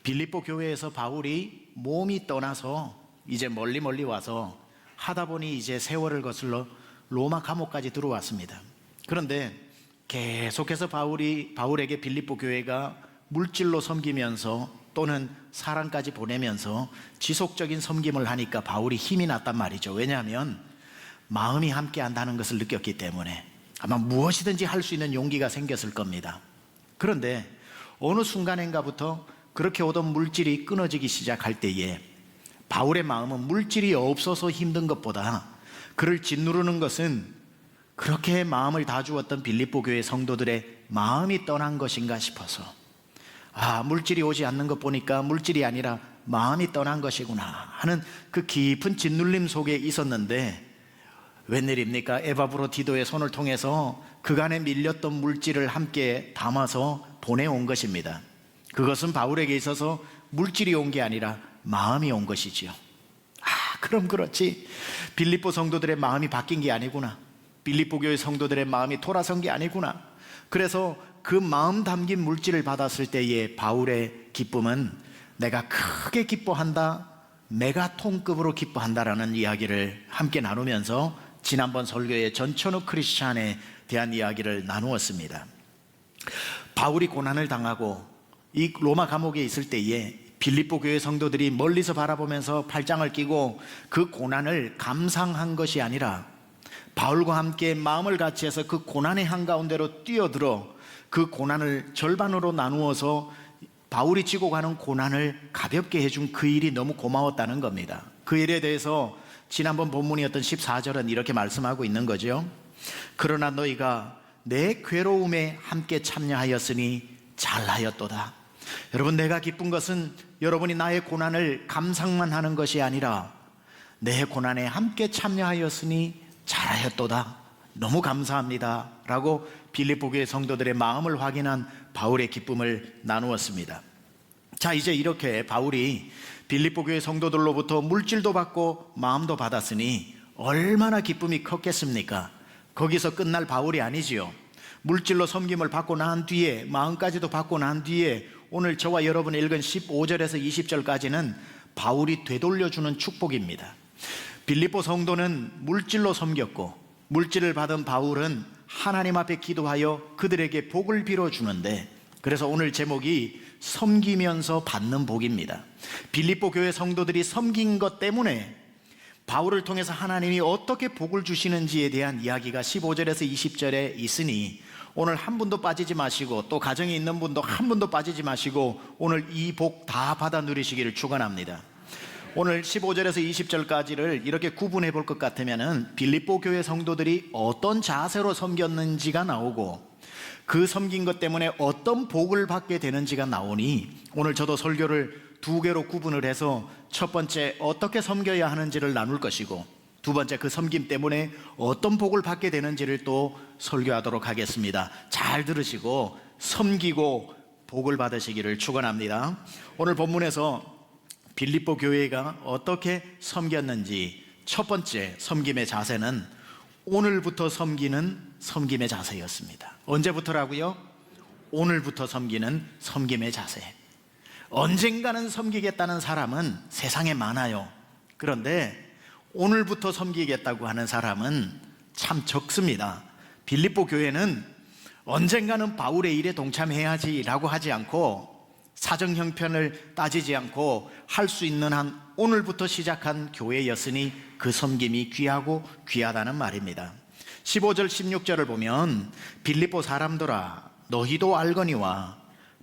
빌립보 교회에서 바울이 몸이 떠나서 이제 멀리 와서 하다 보니 이제 세월을 거슬러 로마 감옥까지 들어왔습니다. 그런데 계속해서 바울에게 빌립보 교회가 물질로 섬기면서 또는 사랑까지 보내면서 지속적인 섬김을 하니까 바울이 힘이 났단 말이죠. 왜냐하면 마음이 함께 한다는 것을 느꼈기 때문에 아마 무엇이든지 할 수 있는 용기가 생겼을 겁니다. 그런데 어느 순간인가부터 그렇게 오던 물질이 끊어지기 시작할 때에 바울의 마음은 물질이 없어서 힘든 것보다 그를 짓누르는 것은 그렇게 마음을 다 주었던 빌립보 교회 성도들의 마음이 떠난 것인가 싶어서 물질이 오지 않는 것 보니까 물질이 아니라 마음이 떠난 것이구나 하는 그 깊은 짓눌림 속에 있었는데 웬일입니까? 에바브로디도의 손을 통해서 그간에 밀렸던 물질을 함께 담아서 보내온 것입니다. 그것은 바울에게 있어서 물질이 온 게 아니라 마음이 온 것이지요. 그럼 그렇지, 빌립보 성도들의 마음이 바뀐 게 아니구나, 빌립보 교회 성도들의 마음이 돌아선 게 아니구나. 그래서 그 마음 담긴 물질을 받았을 때의 바울의 기쁨은 내가 크게 기뻐한다, 메가톤급으로 기뻐한다라는 이야기를 함께 나누면서 지난번 설교의 전천후 크리스찬에 대한 이야기를 나누었습니다. 바울이 고난을 당하고 이 로마 감옥에 있을 때에 빌립보 교회 성도들이 멀리서 바라보면서 팔짱을 끼고 그 고난을 감상한 것이 아니라 바울과 함께 마음을 같이 해서 그 고난의 한가운데로 뛰어들어 그 고난을 절반으로 나누어서 바울이 지고 가는 고난을 가볍게 해준 그 일이 너무 고마웠다는 겁니다. 그 일에 대해서 지난번 본문이었던 14절은 이렇게 말씀하고 있는 거죠. 그러나 너희가 내 괴로움에 함께 참여하였으니 잘하였도다. 여러분, 내가 기쁜 것은 여러분이 나의 고난을 감상만 하는 것이 아니라 내 고난에 함께 참여하였으니 잘하였도다. 너무 감사합니다 라고 빌립보 교회 성도들의 마음을 확인한 바울의 기쁨을 나누었습니다. 자, 이제 이렇게 바울이 빌립보 교회 성도들로부터 물질도 받고 마음도 받았으니 얼마나 기쁨이 컸겠습니까? 거기서 끝날 바울이 아니지요. 물질로 섬김을 받고 난 뒤에, 마음까지도 받고 난 뒤에 오늘 저와 여러분이 읽은 15절에서 20절까지는 바울이 되돌려주는 축복입니다. 빌립보 성도는 물질로 섬겼고 물질을 받은 바울은 하나님 앞에 기도하여 그들에게 복을 빌어주는데, 그래서 오늘 제목이 섬기면서 받는 복입니다. 빌립보 교회 성도들이 섬긴 것 때문에 바울을 통해서 하나님이 어떻게 복을 주시는지에 대한 이야기가 15절에서 20절에 있으니 오늘 한 분도 빠지지 마시고, 또 가정에 있는 분도 한 분도 빠지지 마시고 오늘 이 복 다 받아 누리시기를 축원합니다. 오늘 15절에서 20절까지를 이렇게 구분해 볼 것 같으면 빌립보 교회 성도들이 어떤 자세로 섬겼는지가 나오고 그 섬긴 것 때문에 어떤 복을 받게 되는지가 나오니 오늘 저도 설교를 두 개로 구분을 해서 첫 번째 어떻게 섬겨야 하는지를 나눌 것이고, 두 번째 그 섬김 때문에 어떤 복을 받게 되는지를 또 설교하도록 하겠습니다. 잘 들으시고 섬기고 복을 받으시기를 축원합니다. 오늘 본문에서 빌립보 교회가 어떻게 섬겼는지, 첫 번째 섬김의 자세는 오늘부터 섬기는 섬김의 자세였습니다. 언제부터라고요? 오늘부터 섬기는 섬김의 자세. 언젠가는 섬기겠다는 사람은 세상에 많아요. 그런데 오늘부터 섬기겠다고 하는 사람은 참 적습니다. 빌립보 교회는 언젠가는 바울의 일에 동참해야지라고 하지 않고, 사정 형편을 따지지 않고 할 수 있는 한 오늘부터 시작한 교회였으니 그 섬김이 귀하고 귀하다는 말입니다. 15절 16절을 보면 빌립보 사람들아 너희도 알거니와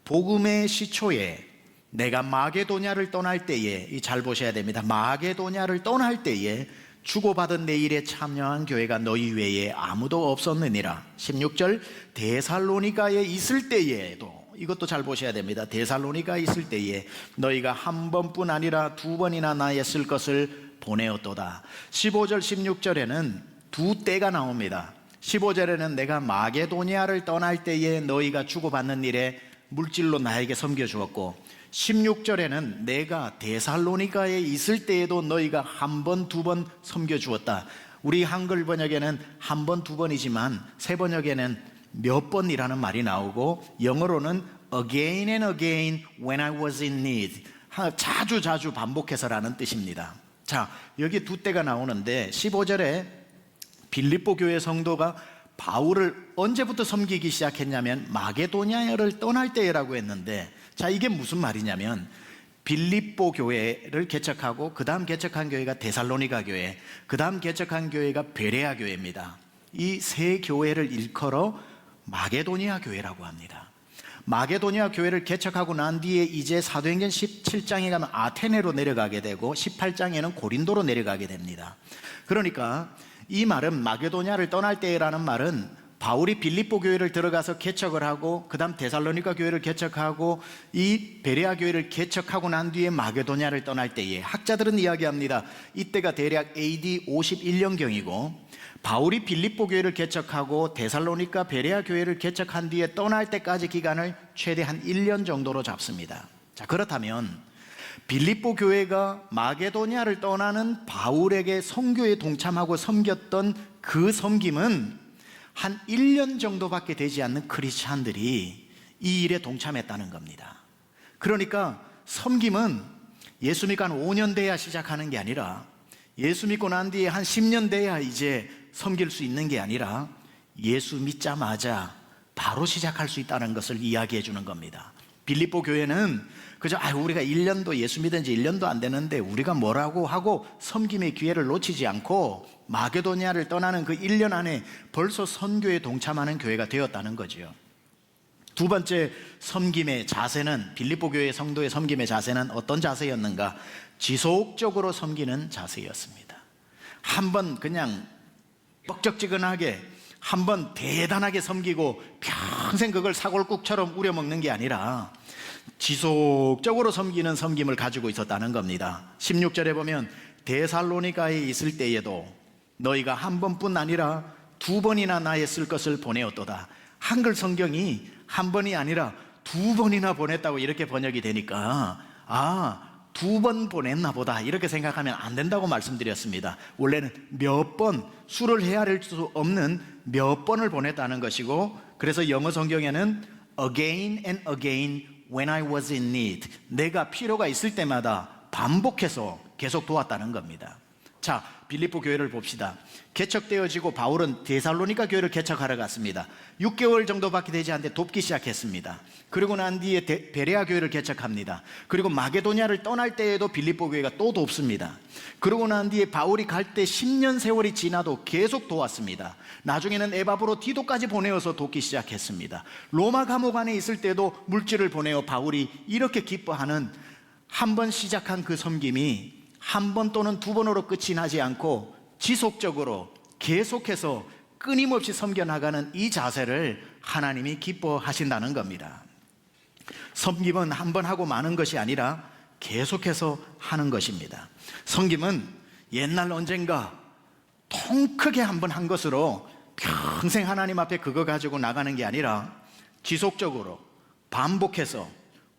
복음의 시초에 내가 마게도냐를 떠날 때에, 잘 보셔야 됩니다. 마게도냐를 떠날 때에 주고받은 내 일에 참여한 교회가 너희 외에 아무도 없었느니라. 16절 데살로니가에 있을 때에도, 이것도 잘 보셔야 됩니다. 데살로니가에 있을 때에 너희가 한 번뿐 아니라 두 번이나 나의 쓸 것을 보내었도다. 15절 16절에는 두 때가 나옵니다. 15절에는 내가 마게도니아를 떠날 때에 너희가 주고받는 일에 물질로 나에게 섬겨주었고, 16절에는 내가 데살로니가에 있을 때에도 너희가 한 번, 두 번 섬겨주었다. 우리 한글 번역에는 한 번, 두 번이지만 새 번역에는 몇 번이라는 말이 나오고 영어로는 again and again when I was in need. 자주 반복해서라는 뜻입니다. 자, 여기 두 때가 나오는데 15절에 빌립보 교회 성도가 바울을 언제부터 섬기기 시작했냐면 마게도냐를 떠날 때라고 했는데, 자, 이게 무슨 말이냐면 빌립보 교회를 개척하고 그 다음 개척한 교회가 데살로니가 교회, 그 다음 개척한 교회가 베레아 교회입니다. 이 세 교회를 일컬어 마게도니아 교회라고 합니다. 마게도니아 교회를 개척하고 난 뒤에 이제 사도행전 17장에 가면 아테네로 내려가게 되고 18장에는 고린도로 내려가게 됩니다. 그러니까 이 말은 마게도니아를 떠날 때라는 말은 바울이 빌립보 교회를 들어가서 개척을 하고 그 다음 데살로니가 교회를 개척하고 이 베레아 교회를 개척하고 난 뒤에 마게도니아를 떠날 때에, 학자들은 이야기합니다. 이때가 대략 AD 51년경이고 바울이 빌립보 교회를 개척하고 데살로니가 베레아 교회를 개척한 뒤에 떠날 때까지 기간을 최대 한 1년 정도로 잡습니다. 자, 그렇다면 빌립보 교회가 마게도니아를 떠나는 바울에게 선교에 동참하고 섬겼던 그 섬김은 한 1년 정도밖에 되지 않는 크리스찬들이 이 일에 동참했다는 겁니다. 그러니까 섬김은 예수 믿고 한 5년 돼야 시작하는 게 아니라, 예수 믿고 난 뒤에 한 10년 돼야 이제 섬길 수 있는 게 아니라 예수 믿자마자 바로 시작할 수 있다는 것을 이야기해 주는 겁니다. 빌립보 교회는 그저 우리가 1년도 예수 믿은 지 1년도 안 되는데 우리가 뭐라고 하고 섬김의 기회를 놓치지 않고 마게도니아를 떠나는 그 1년 안에 벌써 선교에 동참하는 교회가 되었다는 거죠. 두 번째 섬김의 자세는, 빌립보 교회 성도의 섬김의 자세는 어떤 자세였는가? 지속적으로 섬기는 자세였습니다. 한번 그냥 뻑적지근하게 한번 대단하게 섬기고 평생 그걸 사골국처럼 우려먹는 게 아니라 지속적으로 섬기는 섬김을 가지고 있었다는 겁니다. 16절에 보면 데살로니가에 있을 때에도 너희가 한 번뿐 아니라 두 번이나 나의 쓸 것을 보내었도다. 한글 성경이 한 번이 아니라 두 번이나 보냈다고 이렇게 번역이 되니까 두 번 보냈나 보다 이렇게 생각하면 안 된다고 말씀드렸습니다. 원래는 몇 번, 수를 헤아릴 수 없는 몇 번을 보냈다는 것이고, 그래서 영어 성경에는 again and again when I was in need, 내가 필요가 있을 때마다 반복해서 계속 도왔다는 겁니다. 자, 빌립보 교회를 봅시다. 개척되어지고 바울은 데살로니가 교회를 개척하러 갔습니다. 6개월 정도밖에 되지 않는데 돕기 시작했습니다. 그리고 난 뒤에 베레아 교회를 개척합니다. 그리고 마게도니아를 떠날 때에도 빌립보 교회가 또 돕습니다. 그러고 난 뒤에 바울이 갈 때 10년 세월이 지나도 계속 도왔습니다. 나중에는 에바브로 디도까지 보내어서 돕기 시작했습니다. 로마 감옥 안에 있을 때도 물질을 보내어 바울이 이렇게 기뻐하는, 한 번 시작한 그 섬김이 한 번 또는 두 번으로 끝이 나지 않고 지속적으로 계속해서 끊임없이 섬겨나가는 이 자세를 하나님이 기뻐하신다는 겁니다. 섬김은 한 번 하고 마는 것이 아니라 계속해서 하는 것입니다. 섬김은 옛날 언젠가 통 크게 한 번 한 것으로 평생 하나님 앞에 그거 가지고 나가는 게 아니라 지속적으로 반복해서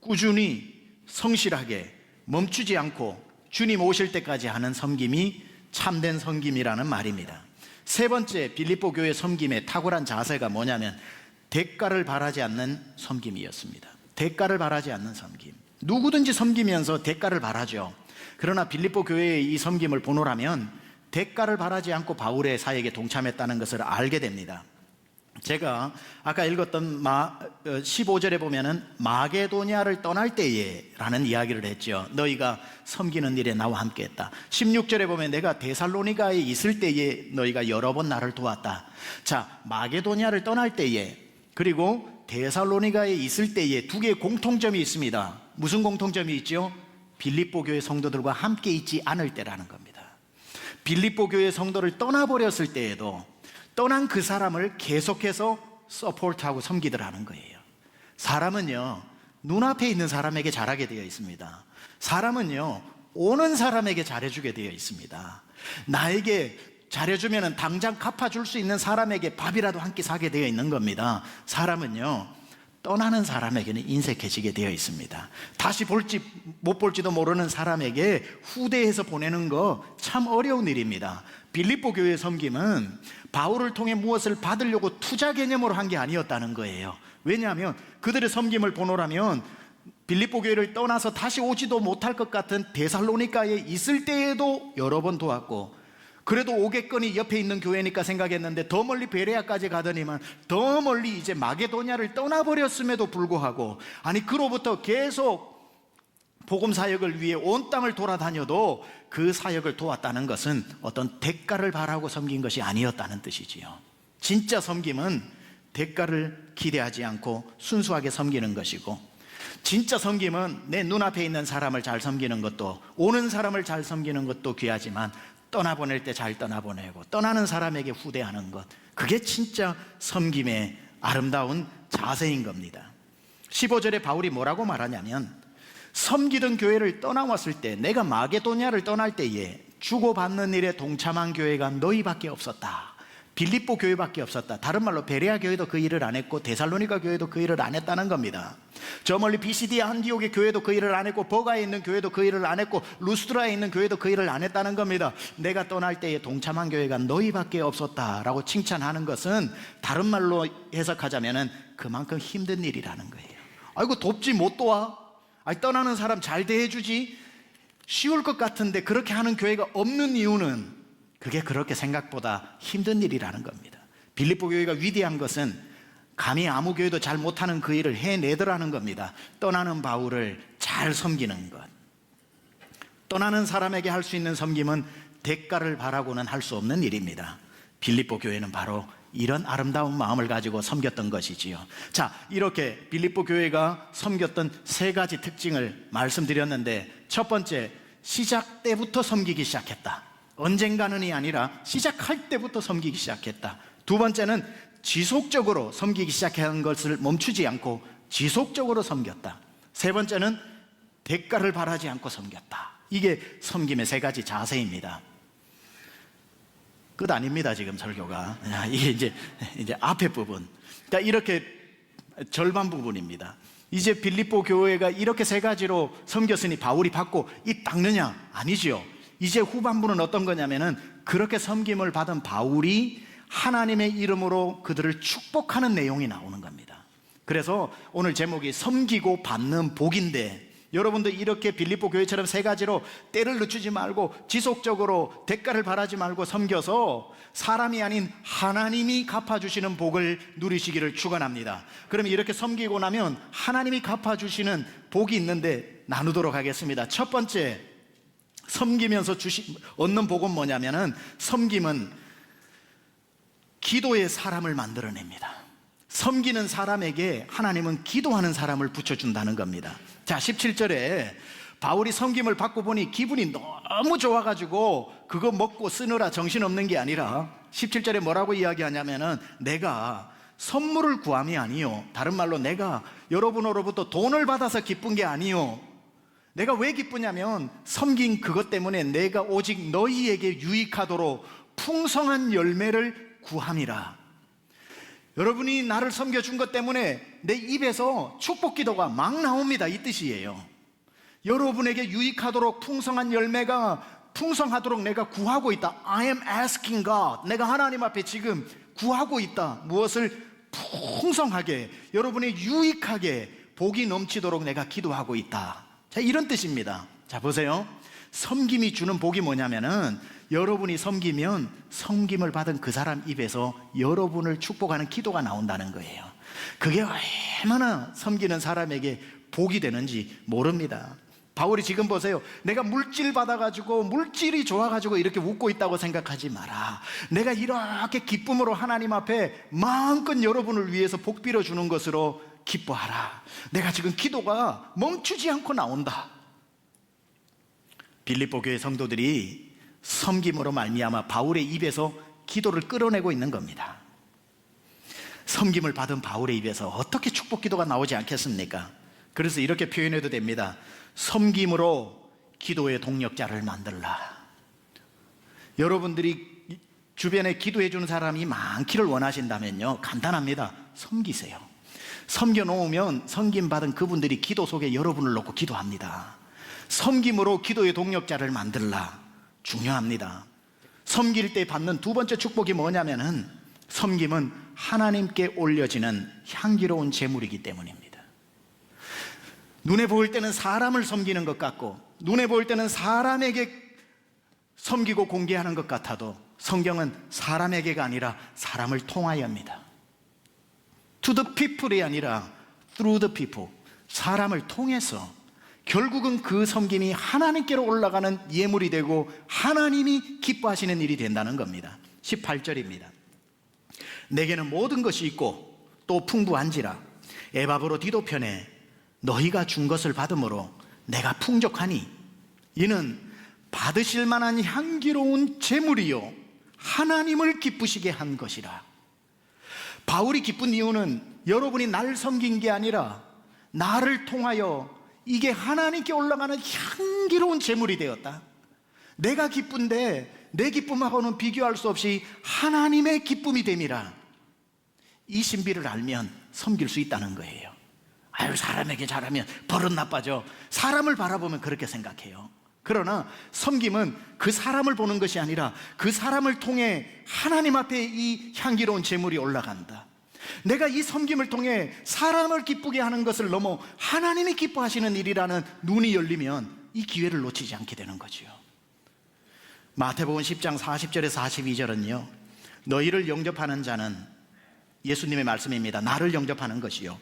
꾸준히 성실하게 멈추지 않고 주님 오실 때까지 하는 섬김이 참된 섬김이라는 말입니다. 세 번째 빌립보 교회 섬김의 탁월한 자세가 뭐냐면 대가를 바라지 않는 섬김이었습니다. 대가를 바라지 않는 섬김. 누구든지 섬기면서 대가를 바라죠. 그러나 빌립보 교회의 이 섬김을 보노라면 대가를 바라지 않고 바울의 사역에 동참했다는 것을 알게 됩니다. 제가 아까 읽었던 15절에 보면은 마게도니아를 떠날 때에 라는 이야기를 했죠. 너희가 섬기는 일에 나와 함께 했다. 16절에 보면 내가 데살로니가에 있을 때에 너희가 여러 번 나를 도왔다. 자, 마게도니아를 떠날 때에 그리고 데살로니가에 있을 때에 두 개의 공통점이 있습니다. 무슨 공통점이 있죠? 빌립보 교회 성도들과 함께 있지 않을 때라는 겁니다. 빌립보 교회 성도를 떠나버렸을 때에도 떠난 그 사람을 계속해서 서포트하고 섬기더라는 거예요. 사람은요, 눈앞에 있는 사람에게 잘하게 되어 있습니다. 사람은요, 오는 사람에게 잘해주게 되어 있습니다. 나에게 잘해주면 당장 갚아줄 수 있는 사람에게 밥이라도 한 끼 사게 되어 있는 겁니다. 사람은요, 떠나는 사람에게는 인색해지게 되어 있습니다. 다시 볼지 못 볼지도 모르는 사람에게 후대해서 보내는 거 참 어려운 일입니다. 빌립보 교회의 섬김은 바울을 통해 무엇을 받으려고 투자 개념으로 한 게 아니었다는 거예요. 왜냐하면 그들의 섬김을 보노라면 빌립보 교회를 떠나서 다시 오지도 못할 것 같은 데살로니가에 있을 때에도 여러 번 도왔고, 그래도 오겠거니 옆에 있는 교회니까 생각했는데 더 멀리 베레아까지 가더니만 더 멀리 이제 마게도냐를 떠나버렸음에도 불구하고, 아니 그로부터 계속 복음 사역을 위해 온 땅을 돌아다녀도 그 사역을 도왔다는 것은 어떤 대가를 바라고 섬긴 것이 아니었다는 뜻이지요. 진짜 섬김은 대가를 기대하지 않고 순수하게 섬기는 것이고, 진짜 섬김은 내 눈앞에 있는 사람을 잘 섬기는 것도, 오는 사람을 잘 섬기는 것도 귀하지만 떠나보낼 때 잘 떠나보내고 떠나는 사람에게 후대하는 것, 그게 진짜 섬김의 아름다운 자세인 겁니다. 15절에 바울이 뭐라고 말하냐면, 섬기던 교회를 떠나왔을 때, 내가 마게도냐를 떠날 때에 주고받는 일에 동참한 교회가 너희밖에 없었다. 빌립보 교회밖에 없었다. 다른 말로 베레아 교회도 그 일을 안 했고 데살로니가 교회도 그 일을 안 했다는 겁니다. 저 멀리 비시디아 안디옥의 교회도 그 일을 안 했고 버가에 있는 교회도 그 일을 안 했고 루스드라에 있는 교회도 그 일을 안 했다는 겁니다. 내가 떠날 때에 동참한 교회가 너희밖에 없었다라고 칭찬하는 것은 다른 말로 해석하자면 그만큼 힘든 일이라는 거예요. 아이고 돕지 못 도와? 아니 떠나는 사람 잘 대해주지? 쉬울 것 같은데 그렇게 하는 교회가 없는 이유는 그게 그렇게 생각보다 힘든 일이라는 겁니다. 빌립보 교회가 위대한 것은 감히 아무 교회도 잘 못하는 그 일을 해내더라는 겁니다. 떠나는 바울을 잘 섬기는 것. 떠나는 사람에게 할 수 있는 섬김은 대가를 바라고는 할 수 없는 일입니다. 빌립보 교회는 바로 이런 아름다운 마음을 가지고 섬겼던 것이지요. 자, 이렇게 빌립보 교회가 섬겼던 세 가지 특징을 말씀드렸는데, 첫 번째, 시작 때부터 섬기기 시작했다. 언젠가는이 아니라 시작할 때부터 섬기기 시작했다. 두 번째는 지속적으로 섬기기 시작한 것을 멈추지 않고 지속적으로 섬겼다. 세 번째는 대가를 바라지 않고 섬겼다. 이게 섬김의 세 가지 자세입니다. 끝 아닙니다, 지금 설교가. 이게 이제 앞에 부분. 그러니까 이렇게 절반 부분입니다. 이제 빌립보 교회가 이렇게 세 가지로 섬겼으니 바울이 받고 입 닦느냐? 아니지요. 이제 후반부는 어떤 거냐면은 그렇게 섬김을 받은 바울이 하나님의 이름으로 그들을 축복하는 내용이 나오는 겁니다. 그래서 오늘 제목이 섬기고 받는 복인데, 여러분들 이렇게 빌립보 교회처럼 세 가지로 때를 늦추지 말고 지속적으로 대가를 바라지 말고 섬겨서 사람이 아닌 하나님이 갚아주시는 복을 누리시기를 축원합니다. 그러면 이렇게 섬기고 나면 하나님이 갚아주시는 복이 있는데 나누도록 하겠습니다. 첫 번째, 섬기면서 얻는 복은 뭐냐면은, 섬김은 기도의 사람을 만들어냅니다. 섬기는 사람에게 하나님은 기도하는 사람을 붙여준다는 겁니다. 자, 17절에 바울이 섬김을 받고 보니 기분이 너무 좋아가지고 그거 먹고 쓰느라 정신없는 게 아니라 17절에 뭐라고 이야기하냐면은, 내가 선물을 구함이 아니요, 다른 말로 내가 여러분으로부터 돈을 받아서 기쁜 게 아니요, 내가 왜 기쁘냐면 섬긴 그것 때문에 내가 오직 너희에게 유익하도록 풍성한 열매를 구함이라. 여러분이 나를 섬겨준 것 때문에 내 입에서 축복 기도가 막 나옵니다, 이 뜻이에요. 여러분에게 유익하도록 풍성한 열매가 풍성하도록 내가 구하고 있다. I am asking God. 내가 하나님 앞에 지금 구하고 있다. 무엇을 풍성하게, 여러분이 유익하게 복이 넘치도록 내가 기도하고 있다. 자, 이런 뜻입니다. 자, 보세요. 섬김이 주는 복이 뭐냐면은, 여러분이 섬기면 섬김을 받은 그 사람 입에서 여러분을 축복하는 기도가 나온다는 거예요. 그게 얼마나 섬기는 사람에게 복이 되는지 모릅니다. 바울이 지금 보세요. 내가 물질 받아가지고 물질이 좋아가지고 이렇게 웃고 있다고 생각하지 마라. 내가 이렇게 기쁨으로 하나님 앞에 마음껏 여러분을 위해서 복 빌어주는 것으로 기뻐하라. 내가 지금 기도가 멈추지 않고 나온다. 빌립보 교회 성도들이 섬김으로 말미암아 바울의 입에서 기도를 끌어내고 있는 겁니다. 섬김을 받은 바울의 입에서 어떻게 축복 기도가 나오지 않겠습니까? 그래서 이렇게 표현해도 됩니다. 섬김으로 기도의 동력자를 만들라. 여러분들이 주변에 기도해 주는 사람이 많기를 원하신다면요, 간단합니다. 섬기세요. 섬겨 놓으면 섬김받은 그분들이 기도 속에 여러분을 놓고 기도합니다. 섬김으로 기도의 동력자를 만들라. 중요합니다. 섬길 때 받는 두 번째 축복이 뭐냐면은, 섬김은 하나님께 올려지는 향기로운 제물이기 때문입니다. 눈에 보일 때는 사람을 섬기는 것 같고, 눈에 보일 때는 사람에게 섬기고 공개하는 것 같아도, 성경은 사람에게가 아니라 사람을 통하여입니다. To the people이 아니라 through the people, 사람을 통해서 결국은 그 섬김이 하나님께로 올라가는 예물이 되고 하나님이 기뻐하시는 일이 된다는 겁니다. 18절입니다. 내게는 모든 것이 있고 또 풍부한지라 에바브로 디도편에 너희가 준 것을 받음으로 내가 풍족하니 이는 받으실 만한 향기로운 제물이요 하나님을 기쁘시게 한 것이라. 바울이 기쁜 이유는 여러분이 나를 섬긴 게 아니라 나를 통하여 이게 하나님께 올라가는 향기로운 제물이 되었다. 내가 기쁜데 내 기쁨하고는 비교할 수 없이 하나님의 기쁨이 됨이라. 이 신비를 알면 섬길 수 있다는 거예요. 아유, 사람에게 잘하면 버릇 나빠져. 사람을 바라보면 그렇게 생각해요. 그러나 섬김은 그 사람을 보는 것이 아니라 그 사람을 통해 하나님 앞에 이 향기로운 제물이 올라간다. 내가 이 섬김을 통해 사람을 기쁘게 하는 것을 넘어 하나님이 기뻐하시는 일이라는 눈이 열리면 이 기회를 놓치지 않게 되는 거죠. 마태복음 10장 40절에서 42절은요, 너희를 영접하는 자는, 예수님의 말씀입니다. 나를 영접하는 것이요,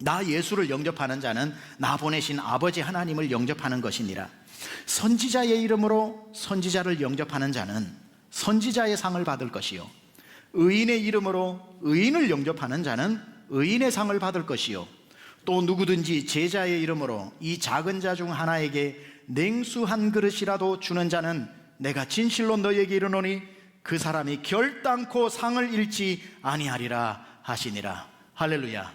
나 예수를 영접하는 자는 나 보내신 아버지 하나님을 영접하는 것이니라. 선지자의 이름으로 선지자를 영접하는 자는 선지자의 상을 받을 것이요, 의인의 이름으로 의인을 영접하는 자는 의인의 상을 받을 것이요, 또 누구든지 제자의 이름으로 이 작은 자 중 하나에게 냉수 한 그릇이라도 주는 자는 내가 진실로 너희에게 이르노니 그 사람이 결단코 상을 잃지 아니하리라 하시니라. 할렐루야.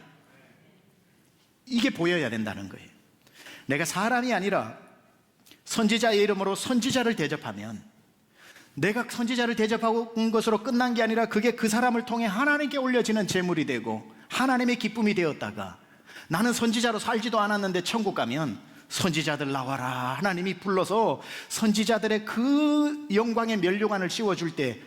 이게 보여야 된다는 거예요. 내가 사람이 아니라 선지자의 이름으로 선지자를 대접하면, 내가 선지자를 대접하고 것으로 끝난 게 아니라 그게 그 사람을 통해 하나님께 올려지는 제물이 되고 하나님의 기쁨이 되었다가, 나는 선지자로 살지도 않았는데 천국 가면 선지자들 나와라 하나님이 불러서 선지자들의 그 영광의 면류관을 씌워줄 때,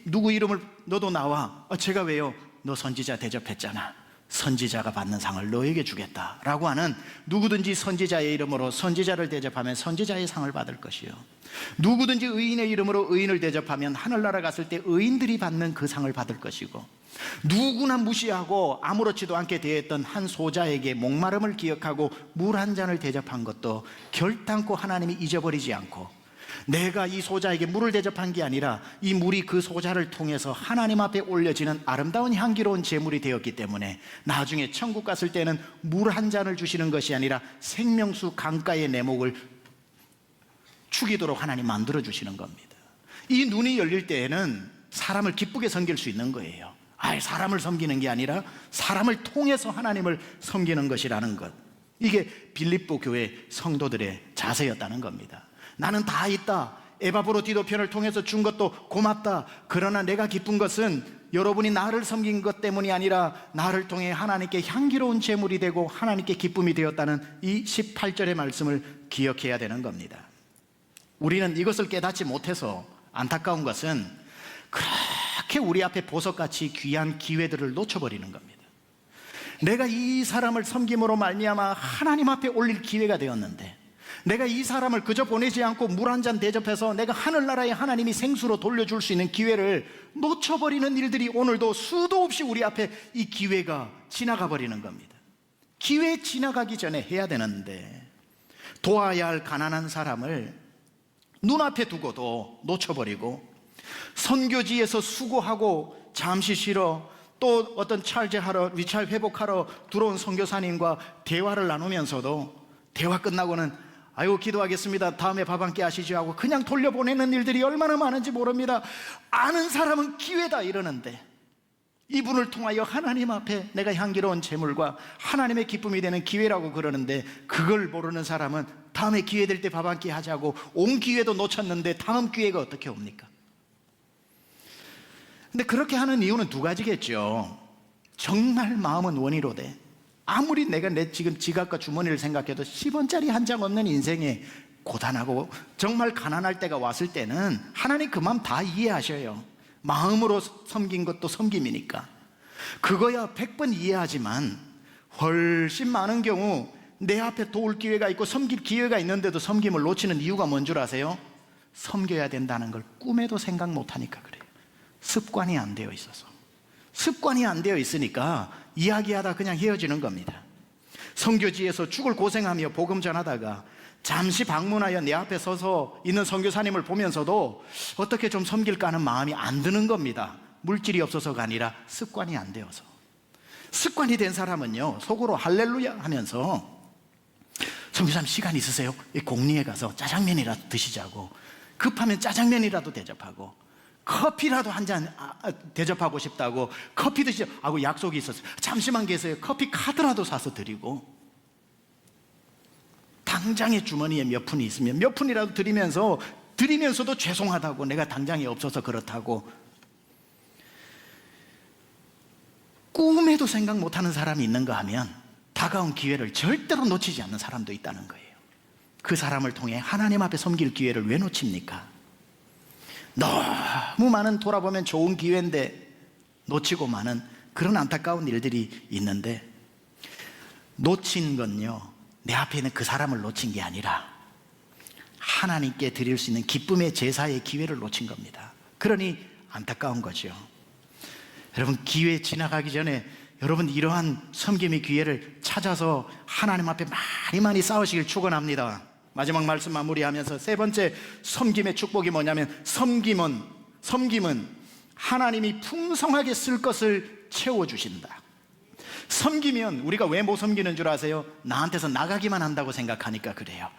누구 이름을 너도 나와. 제가 왜요? 너 선지자 대접했잖아. 선지자가 받는 상을 너에게 주겠다라고 하는, 누구든지 선지자의 이름으로 선지자를 대접하면 선지자의 상을 받을 것이요, 누구든지 의인의 이름으로 의인을 대접하면 하늘나라 갔을 때 의인들이 받는 그 상을 받을 것이고, 누구나 무시하고 아무렇지도 않게 대했던 한 소자에게 목마름을 기억하고 물 한 잔을 대접한 것도 결단코 하나님이 잊어버리지 않고, 내가 이 소자에게 물을 대접한 게 아니라 이 물이 그 소자를 통해서 하나님 앞에 올려지는 아름다운 향기로운 제물이 되었기 때문에 나중에 천국 갔을 때는 물 한 잔을 주시는 것이 아니라 생명수 강가의 내목을 죽이도록 하나님 만들어 주시는 겁니다. 이 눈이 열릴 때에는 사람을 기쁘게 섬길 수 있는 거예요. 사람을 섬기는 게 아니라 사람을 통해서 하나님을 섬기는 것이라는 것, 이게 빌립보 교회 성도들의 자세였다는 겁니다. 나는 다 있다, 에바브로 디도편을 통해서 준 것도 고맙다. 그러나 내가 기쁜 것은 여러분이 나를 섬긴 것 때문이 아니라 나를 통해 하나님께 향기로운 제물이 되고 하나님께 기쁨이 되었다는 이 18절의 말씀을 기억해야 되는 겁니다. 우리는 이것을 깨닫지 못해서 안타까운 것은 그렇게 우리 앞에 보석같이 귀한 기회들을 놓쳐버리는 겁니다. 내가 이 사람을 섬김으로 말미암아 하나님 앞에 올릴 기회가 되었는데, 내가 이 사람을 그저 보내지 않고 물 한 잔 대접해서 내가 하늘나라에 하나님이 생수로 돌려줄 수 있는 기회를 놓쳐버리는 일들이 오늘도 수도 없이 우리 앞에 이 기회가 지나가 버리는 겁니다. 기회 지나가기 전에 해야 되는데, 도와야 할 가난한 사람을 눈앞에 두고도 놓쳐버리고, 선교지에서 수고하고 잠시 쉬러 또 어떤 찰제하러, 위찰 회복하러 들어온 선교사님과 대화를 나누면서도 대화 끝나고는 아이고 기도하겠습니다, 다음에 밥 한 끼 하시죠 하고 그냥 돌려보내는 일들이 얼마나 많은지 모릅니다. 아는 사람은 기회다 이러는데, 이분을 통하여 하나님 앞에 내가 향기로운 제물과 하나님의 기쁨이 되는 기회라고 그러는데, 그걸 모르는 사람은 다음에 기회 될 때 밥 한 끼 하자고 온 기회도 놓쳤는데 다음 기회가 어떻게 옵니까? 근데 그렇게 하는 이유는 두 가지겠죠. 정말 마음은 원이로되 아무리 내가 내 지금 지갑과 주머니를 생각해도 10원짜리 한 장 없는 인생에 고단하고 정말 가난할 때가 왔을 때는 하나님 그 마음 다 이해하셔요. 마음으로 섬긴 것도 섬김이니까. 그거야 100번 이해하지만 훨씬 많은 경우 내 앞에 도울 기회가 있고 섬길 기회가 있는데도 섬김을 놓치는 이유가 뭔 줄 아세요? 섬겨야 된다는 걸 꿈에도 생각 못하니까 그래요. 습관이 안 되어 있어서. 습관이 안 되어 있으니까 이야기하다 그냥 헤어지는 겁니다. 선교지에서 죽을 고생하며 복음 전하다가 잠시 방문하여 내 앞에 서서 있는 선교사님을 보면서도 어떻게 좀 섬길까 하는 마음이 안 드는 겁니다. 물질이 없어서가 아니라 습관이 안 되어서. 습관이 된 사람은요, 속으로 할렐루야 하면서 선교사님 시간 있으세요? 공리에 가서 짜장면이라도 드시자고, 급하면 짜장면이라도 대접하고, 커피라도 한 잔 대접하고 싶다고 커피 드시자고 약속이 있었어요. 잠시만 계세요. 커피 카드라도 사서 드리고, 당장에 주머니에 몇 푼이 있으면 몇 푼이라도 드리면서도 죄송하다고, 내가 당장에 없어서 그렇다고. 꿈에도 생각 못하는 사람이 있는가 하면 다가온 기회를 절대로 놓치지 않는 사람도 있다는 거예요. 그 사람을 통해 하나님 앞에 섬길 기회를 왜 놓칩니까? 너무 많은, 돌아보면 좋은 기회인데 놓치고 마는 그런 안타까운 일들이 있는데, 놓친 건요, 내 앞에 있는 그 사람을 놓친 게 아니라 하나님께 드릴 수 있는 기쁨의 제사의 기회를 놓친 겁니다. 그러니 안타까운 거죠. 여러분, 기회 지나가기 전에 여러분 이러한 섬김의 기회를 찾아서 하나님 앞에 많이 쌓으시길 축원합니다. 마지막 말씀 마무리하면서 세 번째 섬김의 축복이 뭐냐면, 섬김은 하나님이 풍성하게 쓸 것을 채워주신다. 섬기면 우리가 왜 못 섬기는 줄 아세요? 나한테서 나가기만 한다고 생각하니까 그래요.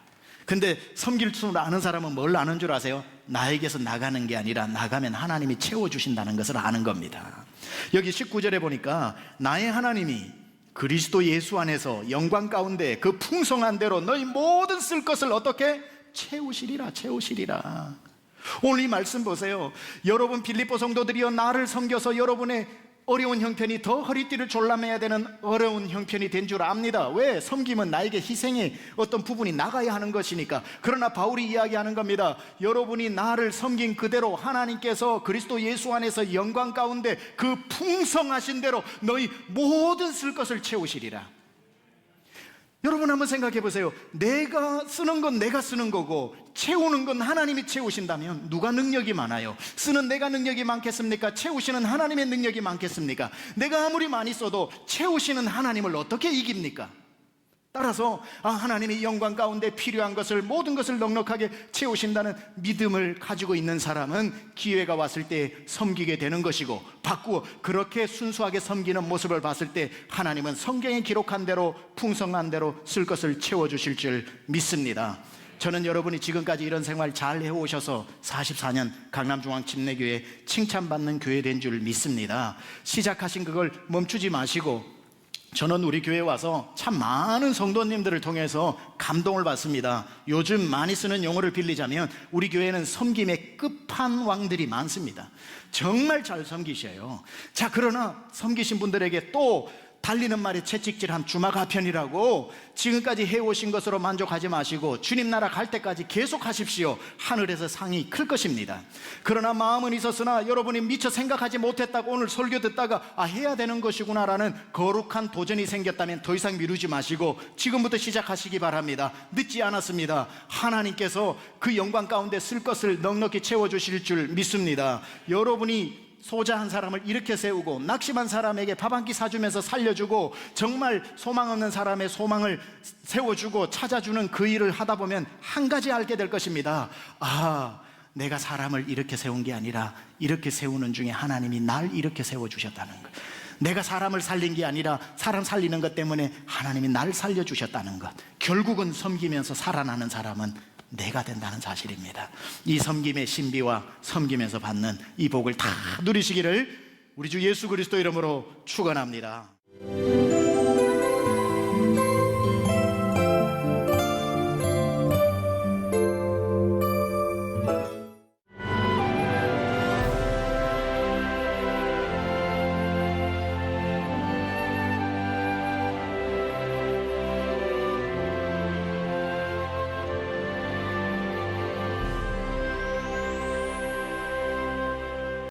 근데 섬길 줄 아는 사람은 뭘 아는 줄 아세요? 나에게서 나가는 게 아니라 나가면 하나님이 채워주신다는 것을 아는 겁니다. 여기 19절에 보니까 나의 하나님이 그리스도 예수 안에서 영광 가운데 그 풍성한 대로 너희 모든 쓸 것을 어떻게? 채우시리라. 오늘 이 말씀 보세요. 여러분 빌립보 성도들이여, 나를 섬겨서 여러분의 어려운 형편이 더 허리띠를 졸라매야 되는 어려운 형편이 된 줄 압니다. 왜? 섬김은 나에게 희생의 어떤 부분이 나가야 하는 것이니까. 그러나 바울이 이야기하는 겁니다. 여러분이 나를 섬긴 그대로 하나님께서 그리스도 예수 안에서 영광 가운데 그 풍성하신 대로 너희 모든 쓸 것을 채우시리라. 여러분 한번 생각해 보세요. 내가 쓰는 건 내가 쓰는 거고 채우는 건 하나님이 채우신다면 누가 능력이 많아요? 쓰는 내가 능력이 많겠습니까? 채우시는 하나님의 능력이 많겠습니까? 내가 아무리 많이 써도 채우시는 하나님을 어떻게 이깁니까? 따라서 하나님이 영광 가운데 필요한 것을, 모든 것을 넉넉하게 채우신다는 믿음을 가지고 있는 사람은 기회가 왔을 때 섬기게 되는 것이고, 바꾸어 그렇게 순수하게 섬기는 모습을 봤을 때 하나님은 성경에 기록한 대로 풍성한 대로 쓸 것을 채워주실 줄 믿습니다. 저는 여러분이 지금까지 이런 생활 잘 해오셔서 44년 강남중앙침례교회 칭찬받는 교회 된 줄 믿습니다. 시작하신 그걸 멈추지 마시고, 저는 우리 교회에 와서 참 많은 성도님들을 통해서 감동을 받습니다. 요즘 많이 쓰는 용어를 빌리자면 우리 교회는 섬김의 끝판왕들이 많습니다. 정말 잘 섬기셔요. 자, 그러나 섬기신 분들에게 또 달리는 말에 채찍질한 주마가편이라고, 지금까지 해오신 것으로 만족하지 마시고 주님 나라 갈 때까지 계속 하십시오. 하늘에서 상이 클 것입니다. 그러나 마음은 있었으나 여러분이 미처 생각하지 못했다고 오늘 설교 듣다가 해야 되는 것이구나 라는 거룩한 도전이 생겼다면 더 이상 미루지 마시고 지금부터 시작하시기 바랍니다. 늦지 않았습니다. 하나님께서 그 영광 가운데 쓸 것을 넉넉히 채워주실 줄 믿습니다. 여러분이 소자한 사람을 이렇게 세우고 낙심한 사람에게 밥 한 끼 사주면서 살려주고 정말 소망 없는 사람의 소망을 세워주고 찾아주는 그 일을 하다 보면 한 가지 알게 될 것입니다. 내가 사람을 이렇게 세운 게 아니라 이렇게 세우는 중에 하나님이 날 이렇게 세워주셨다는 것. 내가 사람을 살린 게 아니라 사람 살리는 것 때문에 하나님이 날 살려주셨다는 것. 결국은 섬기면서 살아나는 사람은 내가 된다는 사실입니다. 이 섬김의 신비와 섬기면서 받는 이 복을 다 누리시기를 우리 주 예수 그리스도 이름으로 축원합니다.